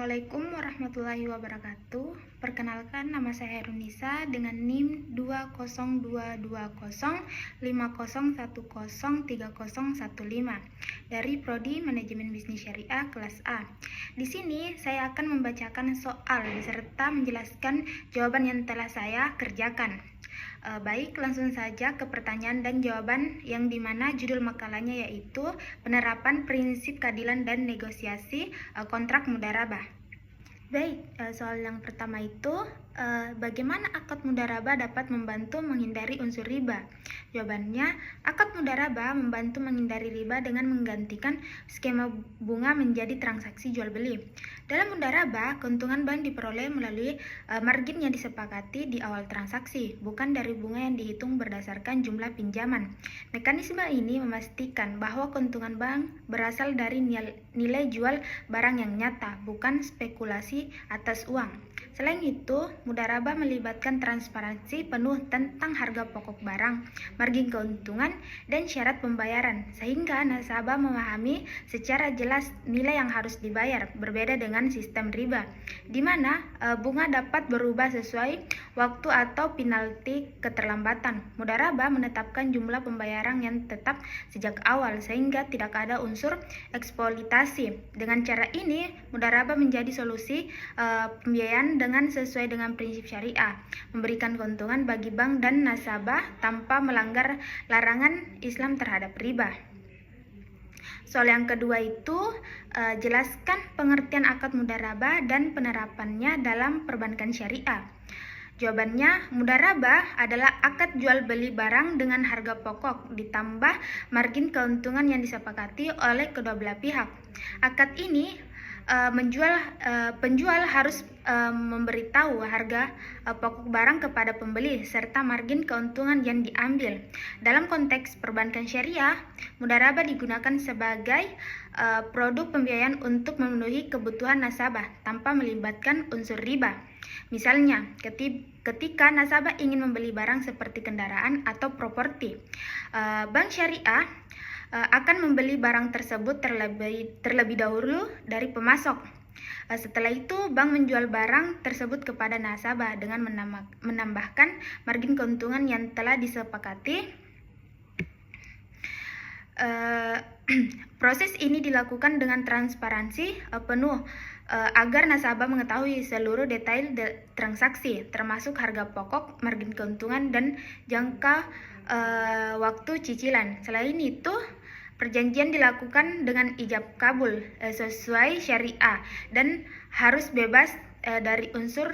Assalamualaikum warahmatullahi wabarakatuh. Perkenalkan, nama saya Herunisa dengan NIM 2022050103015 dari Prodi Manajemen Bisnis Syariah kelas A. Di sini saya akan membacakan soal beserta menjelaskan jawaban yang telah saya kerjakan. Baik, langsung saja ke pertanyaan dan jawaban yang dimana judul makalahnya yaitu penerapan prinsip keadilan dan negosiasi kontrak mudharabah. Baik, soal yang pertama itu bagaimana akad mudharabah dapat membantu menghindari unsur riba? Jawabannya, akad mudharabah membantu menghindari riba dengan menggantikan skema bunga menjadi transaksi jual beli. Dalam mudharabah, keuntungan bank diperoleh melalui margin yang disepakati di awal transaksi, bukan dari bunga yang dihitung berdasarkan jumlah pinjaman. Mekanisme ini memastikan bahwa keuntungan bank berasal dari nilai jual barang yang nyata, bukan spekulasi atas uang. Selain itu, mudharabah melibatkan transparansi penuh tentang harga pokok barang, margin keuntungan, dan syarat pembayaran, sehingga nasabah memahami secara jelas nilai yang harus dibayar, berbeda dengan sistem riba, di mana bunga dapat berubah sesuai waktu atau penalti keterlambatan. Mudharabah menetapkan jumlah pembayaran yang tetap sejak awal, sehingga tidak ada unsur eksploitasi. Dengan cara ini, mudharabah menjadi solusi pembiayaan dengan sesuai dengan prinsip syariah, memberikan keuntungan bagi bank dan nasabah tanpa melanggar larangan Islam terhadap riba. Soal yang kedua itu jelaskan pengertian akad mudharabah dan penerapannya dalam perbankan syariah. Jawabannya, mudharabah adalah akad jual beli barang dengan harga pokok ditambah margin keuntungan yang disepakati oleh kedua belah pihak. Akad ini penjual harus memberitahu harga pokok barang kepada pembeli serta margin keuntungan yang diambil. Dalam konteks perbankan syariah, mudharabah digunakan sebagai produk pembiayaan untuk memenuhi kebutuhan nasabah tanpa melibatkan unsur riba. Misalnya, ketika nasabah ingin membeli barang seperti kendaraan atau properti, bank syariah akan membeli barang tersebut terlebih dahulu dari pemasok. Setelah itu, bank menjual barang tersebut kepada nasabah dengan menambahkan margin keuntungan yang telah disepakati. Proses ini dilakukan dengan transparansi penuh agar nasabah mengetahui seluruh detail transaksi, termasuk harga pokok, margin keuntungan, dan jangka waktu cicilan. Selain itu, perjanjian dilakukan dengan ijab kabul sesuai syariah dan harus bebas dari unsur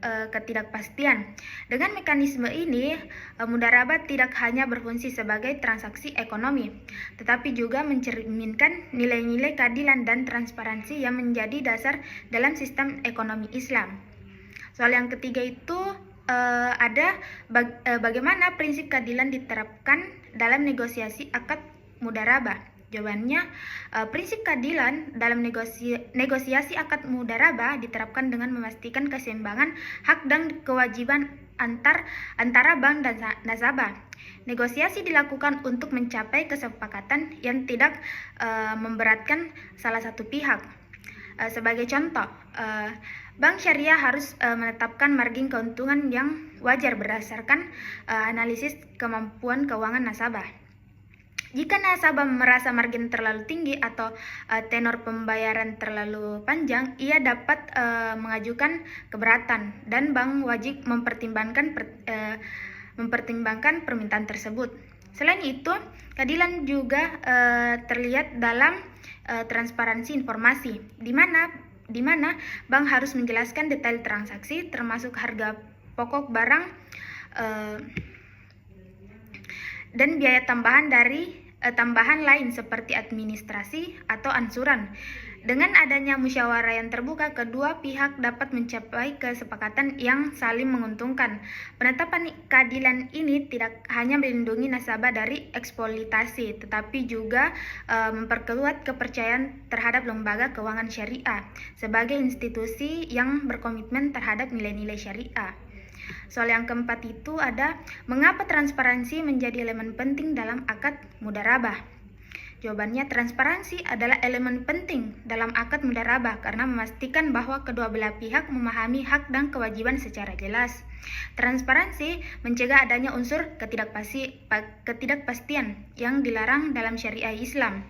ketidakpastian. Dengan mekanisme ini, mudharabah tidak hanya berfungsi sebagai transaksi ekonomi, tetapi juga mencerminkan nilai-nilai keadilan dan transparansi yang menjadi dasar dalam sistem ekonomi Islam. Soal yang ketiga itu ada bagaimana prinsip keadilan diterapkan dalam negosiasi akad mudharabah. Jawabannya, prinsip keadilan dalam negosiasi akad mudharabah diterapkan dengan memastikan keseimbangan hak dan kewajiban antara bank dan nasabah. Negosiasi dilakukan untuk mencapai kesepakatan yang tidak memberatkan salah satu pihak. Sebagai contoh, bank syariah harus menetapkan margin keuntungan yang wajar berdasarkan analisis kemampuan keuangan nasabah. Jika nasabah merasa margin terlalu tinggi atau tenor pembayaran terlalu panjang, ia dapat mengajukan keberatan dan bank wajib mempertimbangkan permintaan tersebut. Selain itu, keadilan juga terlihat dalam transparansi informasi, di mana bank harus menjelaskan detail transaksi, termasuk harga pokok barang dan biaya tambahan lain seperti administrasi atau ansuran. Dengan adanya musyawarah yang terbuka, kedua pihak dapat mencapai kesepakatan yang saling menguntungkan. Penetapan keadilan ini tidak hanya melindungi nasabah dari eksploitasi, tetapi juga memperkuat kepercayaan terhadap lembaga keuangan syariah sebagai institusi yang berkomitmen terhadap nilai-nilai syariah. Soal yang keempat itu ada mengapa transparansi menjadi elemen penting dalam akad mudharabah. Jawabannya, transparansi adalah elemen penting dalam akad mudharabah karena memastikan bahwa kedua belah pihak memahami hak dan kewajiban secara jelas. Transparansi mencegah adanya unsur ketidakpastian yang dilarang dalam syariah Islam.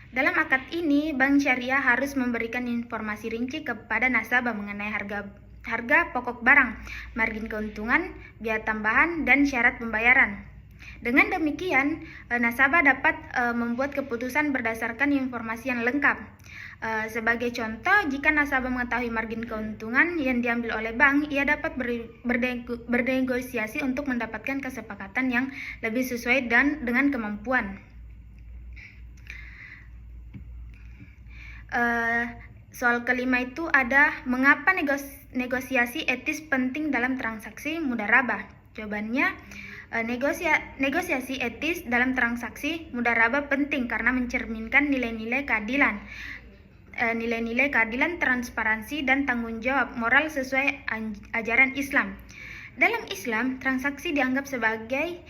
Dalam akad ini, bank syariah harus memberikan informasi rinci kepada nasabah mengenai harga pokok barang, margin keuntungan, biaya tambahan, dan syarat pembayaran. Dengan demikian, nasabah dapat membuat keputusan berdasarkan informasi yang lengkap. Sebagai contoh, jika nasabah mengetahui margin keuntungan yang diambil oleh bank, ia dapat bernegosiasi untuk mendapatkan kesepakatan yang lebih sesuai dengan kemampuan. Soal kelima itu ada mengapa negosiasi etis penting dalam transaksi mudharabah. Jawabannya, negosiasi etis dalam transaksi mudharabah penting karena mencerminkan nilai-nilai keadilan, transparansi, dan tanggung jawab moral sesuai ajaran Islam. Dalam Islam, transaksi dianggap sebagai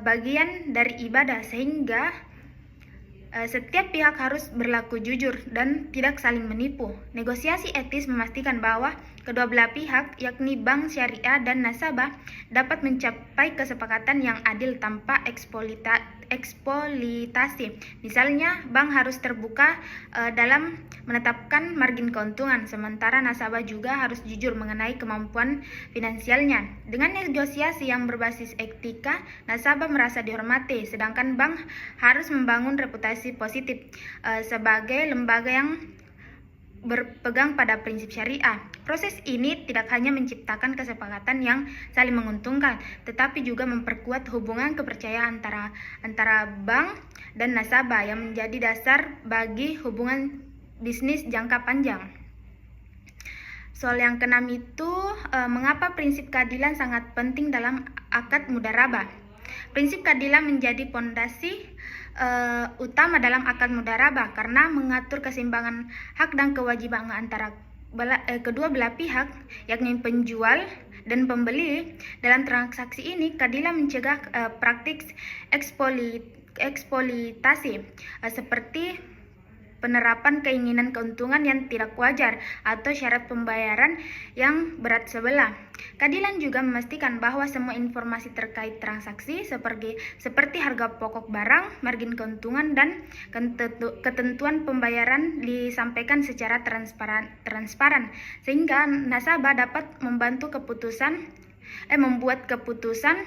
bagian dari ibadah sehingga setiap pihak harus berlaku jujur dan tidak saling menipu. Negosiasi etis memastikan bahwa kedua belah pihak, yakni bank syariah dan nasabah, dapat mencapai kesepakatan yang adil tanpa eksploitasi. Misalnya, bank harus terbuka dalam menetapkan margin keuntungan, sementara nasabah juga harus jujur mengenai kemampuan finansialnya. Dengan negosiasi yang berbasis etika, nasabah merasa dihormati, sedangkan bank harus membangun reputasi positif sebagai lembaga yang berpegang pada prinsip syariah. Proses ini tidak hanya menciptakan kesepakatan yang saling menguntungkan, tetapi juga memperkuat hubungan kepercayaan antara bank dan nasabah yang menjadi dasar bagi hubungan bisnis jangka panjang. Soal yang keenam itu, mengapa prinsip keadilan sangat penting dalam akad mudharabah. Prinsip keadilan menjadi pondasi utama dalam akad mudharabah karena mengatur keseimbangan hak dan kewajiban antara kedua belah pihak, yakni penjual dan pembeli. Dalam transaksi ini, keadilan mencegah praktik eksploitasi seperti penerapan keinginan keuntungan yang tidak wajar atau syarat pembayaran yang berat sebelah. Keadilan juga memastikan bahwa semua informasi terkait transaksi seperti harga pokok barang, margin keuntungan, dan ketentuan pembayaran disampaikan secara transparan sehingga nasabah dapat membuat keputusan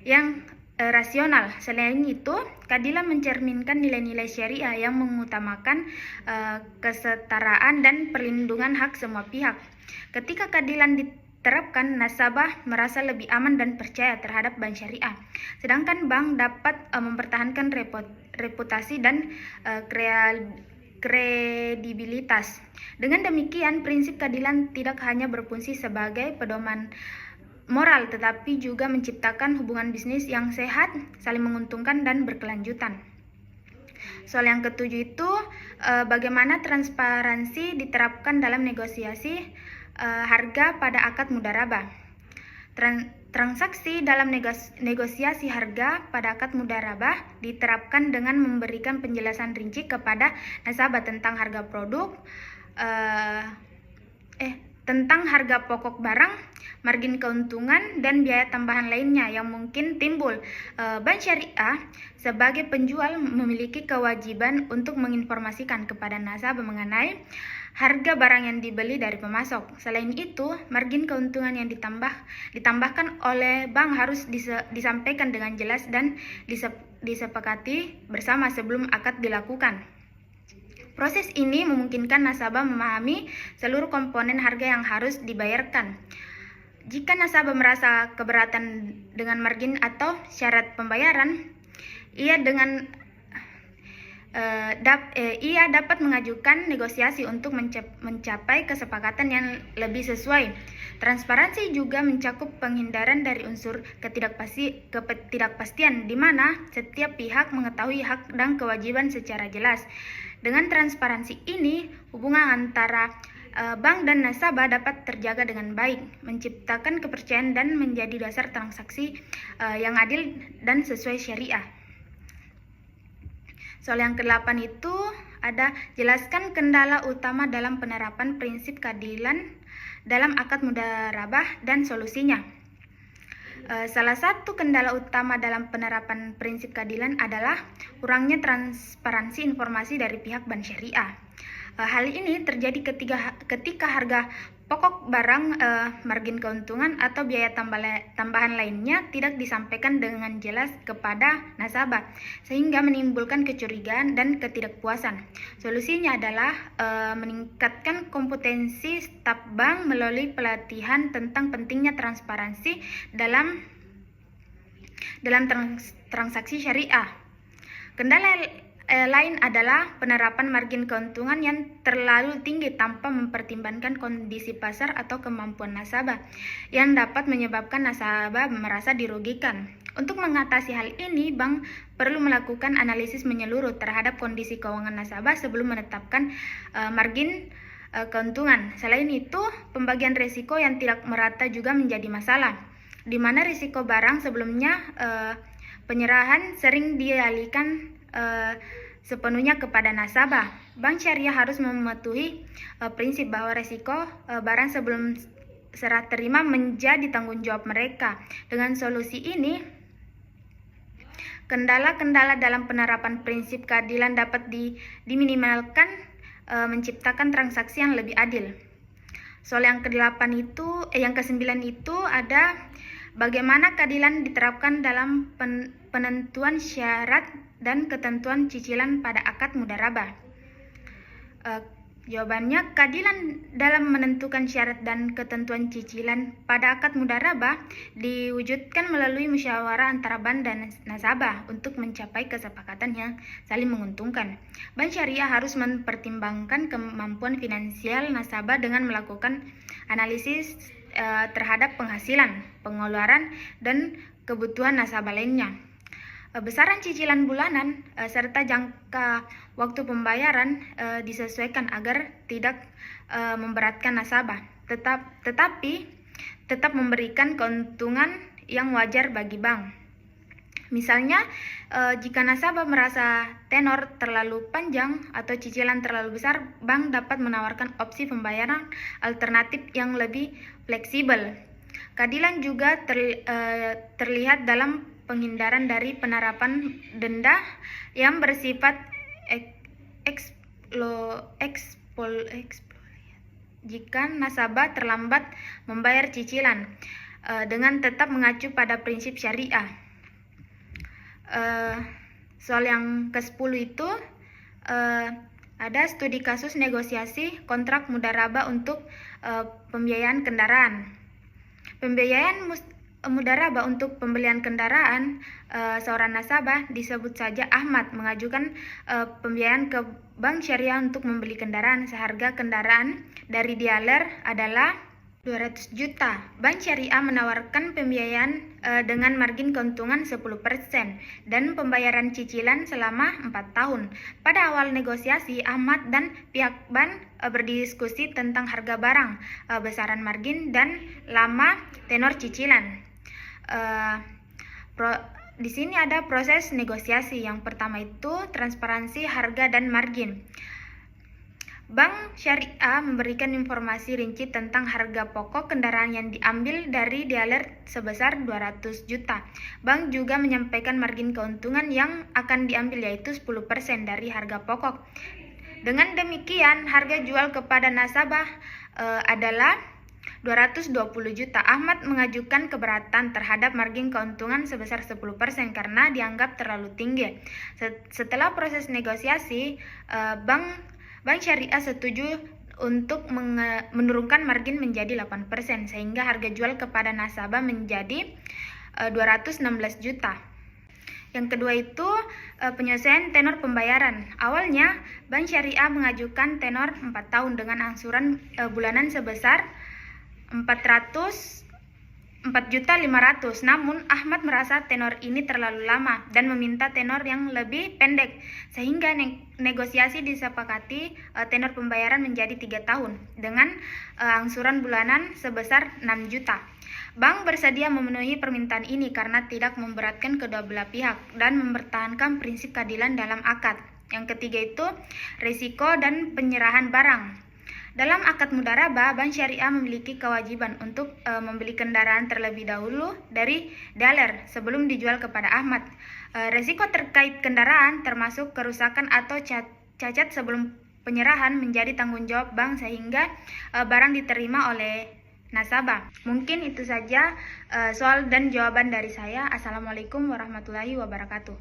yang rasional. Selain itu, keadilan mencerminkan nilai-nilai syariah yang mengutamakan kesetaraan dan perlindungan hak semua pihak. Ketika keadilan diterapkan, nasabah merasa lebih aman dan percaya terhadap bank syariah, sedangkan bank dapat mempertahankan reputasi dan kredibilitas. Dengan demikian, prinsip keadilan tidak hanya berfungsi sebagai pedoman moral, tetapi juga menciptakan hubungan bisnis yang sehat, saling menguntungkan, dan berkelanjutan. Soal yang ketujuh itu, bagaimana transparansi diterapkan dalam negosiasi harga pada akad mudharabah. Transaksi dalam negosiasi harga pada akad mudharabah diterapkan dengan memberikan penjelasan rinci kepada nasabah tentang harga tentang harga pokok barang, margin keuntungan, dan biaya tambahan lainnya yang mungkin timbul. Bank syariah sebagai penjual memiliki kewajiban untuk menginformasikan kepada nasabah mengenai harga barang yang dibeli dari pemasok. Selain itu, margin keuntungan yang ditambahkan oleh bank harus disampaikan dengan jelas dan disepakati bersama sebelum akad dilakukan. Proses ini memungkinkan nasabah memahami seluruh komponen harga yang harus dibayarkan. Jika nasabah merasa keberatan dengan margin atau syarat pembayaran, ia dapat mengajukan negosiasi untuk mencapai kesepakatan yang lebih sesuai. Transparansi juga mencakup penghindaran dari unsur ketidakpastian, di mana setiap pihak mengetahui hak dan kewajiban secara jelas. Dengan transparansi ini, hubungan antara bank dan nasabah dapat terjaga dengan baik, menciptakan kepercayaan dan menjadi dasar transaksi yang adil dan sesuai syariah. Soal yang ke-8 itu ada jelaskan kendala utama dalam penerapan prinsip keadilan dalam akad mudharabah dan solusinya. Salah satu kendala utama dalam penerapan prinsip keadilan adalah kurangnya transparansi informasi dari pihak bank syariah. Hal ini terjadi ketika harga pokok barang, margin keuntungan atau biaya tambahan lainnya tidak disampaikan dengan jelas kepada nasabah, sehingga menimbulkan kecurigaan dan ketidakpuasan. Solusinya adalah meningkatkan kompetensi staf bank melalui pelatihan tentang pentingnya transparansi dalam transaksi syariah. Kendala lain adalah penerapan margin keuntungan yang terlalu tinggi tanpa mempertimbangkan kondisi pasar atau kemampuan nasabah, yang dapat menyebabkan nasabah merasa dirugikan. Untuk mengatasi hal ini, bank perlu melakukan analisis menyeluruh terhadap kondisi keuangan nasabah sebelum menetapkan margin keuntungan. Selain itu, pembagian risiko yang tidak merata juga menjadi masalah, di mana risiko barang sebelumnya penyerahan sering dialihkan sepenuhnya kepada nasabah. Bank syariah harus mematuhi prinsip bahwa risiko barang sebelum serah terima menjadi tanggung jawab mereka. Dengan solusi ini, kendala-kendala dalam penerapan prinsip keadilan dapat diminimalkan, menciptakan transaksi yang lebih adil. Soal yang yang ke-9 itu ada bagaimana keadilan diterapkan dalam penentuan syarat dan ketentuan cicilan pada akad mudharabah. Jawabannya, keadilan dalam menentukan syarat dan ketentuan cicilan pada akad mudharabah diwujudkan melalui musyawarah antara bank dan nasabah untuk mencapai kesepakatan yang saling menguntungkan. Bank syariah harus mempertimbangkan kemampuan finansial nasabah dengan melakukan analisis terhadap penghasilan, pengeluaran, dan kebutuhan nasabah lainnya. Besaran cicilan bulanan serta jangka waktu pembayaran disesuaikan agar tidak memberatkan nasabah, tetapi tetap memberikan keuntungan yang wajar bagi bank. Misalnya, jika nasabah merasa tenor terlalu panjang atau cicilan terlalu besar, bank dapat menawarkan opsi pembayaran alternatif yang lebih fleksibel. Keadilan juga terlihat dalam penghindaran dari penerapan denda yang bersifat jika nasabah terlambat membayar cicilan, dengan tetap mengacu pada prinsip syariah. Soal yang ke-10 itu ada studi kasus negosiasi kontrak mudharabah untuk pembiayaan kendaraan. Pembiayaan mudharabah untuk pembelian kendaraan, seorang nasabah, disebut saja Ahmad, mengajukan pembiayaan ke bank syariah untuk membeli kendaraan. Seharga kendaraan dari dealer adalah 200 juta. Bank syariah menawarkan pembiayaan dengan margin keuntungan 10% dan pembayaran cicilan selama 4 tahun. Pada awal negosiasi, Ahmad dan pihak bank berdiskusi tentang harga barang, besaran margin, dan lama tenor cicilan. Di sini ada proses negosiasi. Yang pertama itu transparansi harga dan margin. Bank syariah memberikan informasi rinci tentang harga pokok kendaraan yang diambil dari dealer sebesar 200 juta. Bank juga menyampaikan margin keuntungan yang akan diambil, yaitu 10% dari harga pokok. Dengan demikian, harga jual kepada nasabah adalah 220 juta. Ahmad mengajukan keberatan terhadap margin keuntungan sebesar 10% karena dianggap terlalu tinggi. Setelah proses negosiasi, Bank syariah setuju untuk menurunkan margin menjadi 8%, sehingga harga jual kepada nasabah menjadi 216 juta. Yang kedua itu penyelesaian tenor pembayaran. Awalnya, Bank syariah mengajukan tenor 4 tahun dengan angsuran bulanan sebesar 4.500.000. Namun Ahmad merasa tenor ini terlalu lama dan meminta tenor yang lebih pendek, sehingga negosiasi disepakati tenor pembayaran menjadi 3 tahun dengan angsuran bulanan sebesar 6 juta. Bank bersedia memenuhi permintaan ini karena tidak memberatkan kedua belah pihak dan mempertahankan prinsip keadilan dalam akad. Yang ketiga itu risiko dan penyerahan barang. Dalam akad mudharabah, Bank Syariah memiliki kewajiban untuk membeli kendaraan terlebih dahulu dari dealer sebelum dijual kepada Ahmad. Risiko terkait kendaraan termasuk kerusakan atau cacat sebelum penyerahan menjadi tanggung jawab bank sehingga barang diterima oleh nasabah. Mungkin itu saja soal dan jawaban dari saya. Assalamualaikum warahmatullahi wabarakatuh.